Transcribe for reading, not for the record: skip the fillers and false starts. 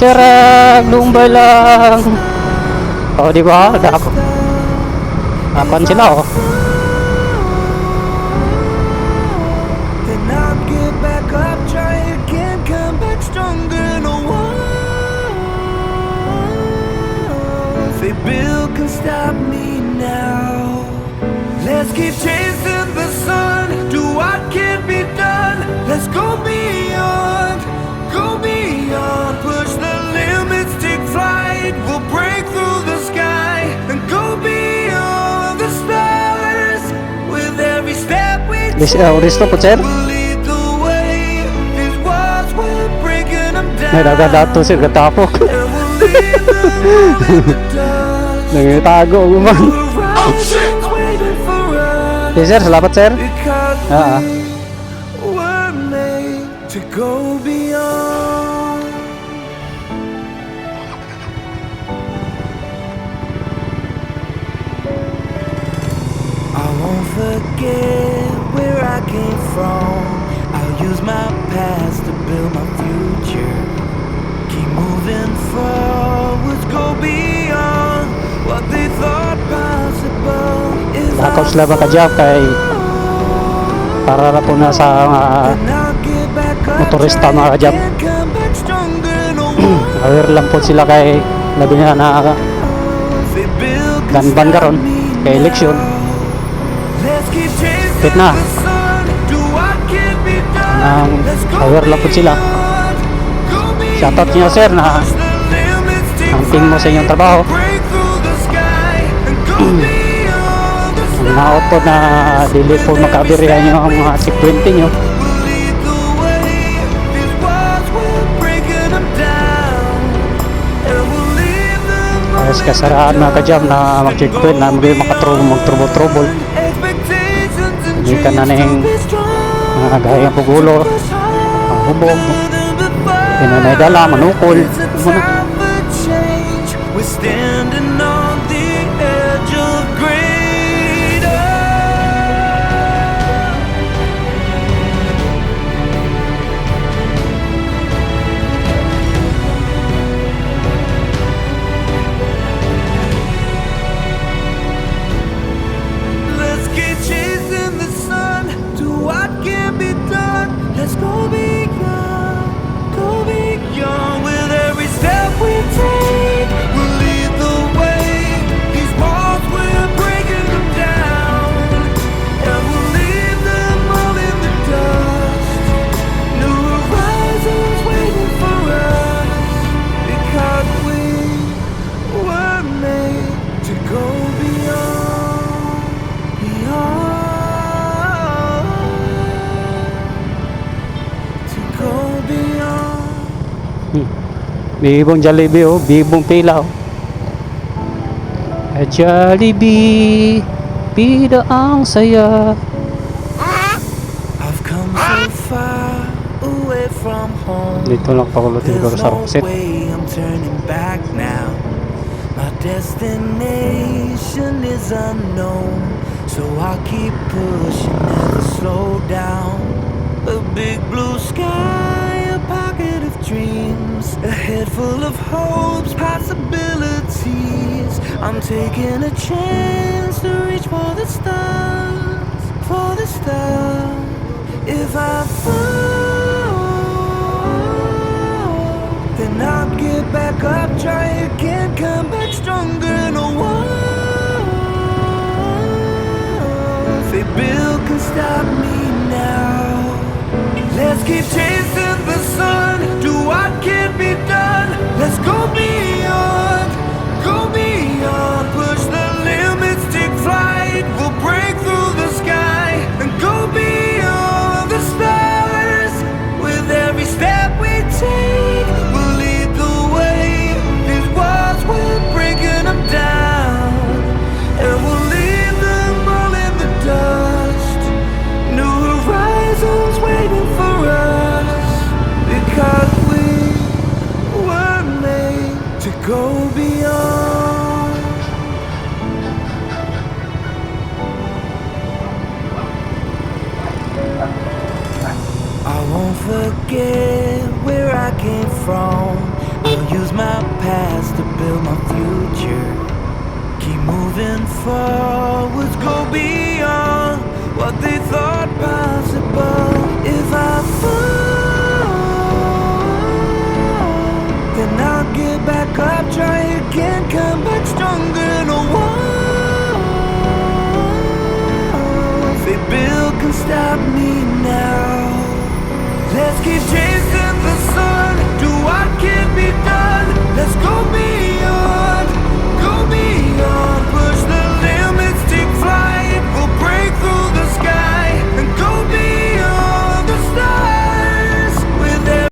Charag, lumbay lang. O, di ba? Dapan sila, oh. Then I'll get back up, try again, come back stronger. No one, say Bill can stop me now. Let's keep chasing the sun, do what can be done. Let's go beyond, push the limits, take flight. We'll break through the sky and go beyond the stars. With every step we take, Listo po, sir. we'll lead the way. These walls we're breaking them down. May nagadato sir, katapok. And we'll leave them all in the dust. Nangitago ko man. Oceans waiting for us. Yes, sir. Salamat, sir. Because Ah. we were made to go beyond. I won't forget where I came from. I'll use my past to build my future. Keep moving forwards, go beyond what they thought possible. If Lakaw sila ba ka-job kay para na po na sa motorista mga ka-job. Aware lang po sila kay labi na ganban karon kay eleksyon. Fit na. Aware lang po sila. Shoutout niyo, sir, na ang team mo sa inyong trabaho. Ang naot po na dili po makabirihan nyo ang mga sikwente nyo. Ayos kasaraan mga ka-jam na mag-checkpoint na mag-trouble. Hindi ka na nang gaya pagulo, hubog, pinanay dala, manukol. We're standing on the edge of greater. Let's keep chasing the sun, do what can be done. Let's go beyond, with every step we take. We'll lead the way. These walls we're breaking them down, and we'll leave them all in the dust. New horizons waiting for us, because we were made to go beyond, to go beyond. Bibong Jollibee, oh, bibong pila, oh. Jollibee, pida ang saya. I've come so far away from home. Dito lang pakulutin ko There's sa no rocket. way I'm turning back now. My destination is unknown, so I'll keep pushing, never slow down. A big blue sky, a pocket of dreams, a head full of hopes, possibilities. I'm taking a chance to reach for the stars, for the stars. If I fall, then I'll get back up, try again, come back stronger. No one, say Bill can stop me now. Let's keep chasing the sun, do what can be done. Let's go beyond, push the limits, take flight. We'll break through the sky and go beyond the stars. With every step we take, we'll lead the way. These walls we're breaking them down, and we'll leave them all in the dust. New horizons waiting for us, because we were made to go beyond. I won't forget where I came from. I'll use my past to build my future. Keep moving forwards, go beyond what they thought possible. If I fall, then I'll get back up, try again, come back stronger. No walls they build can stop me.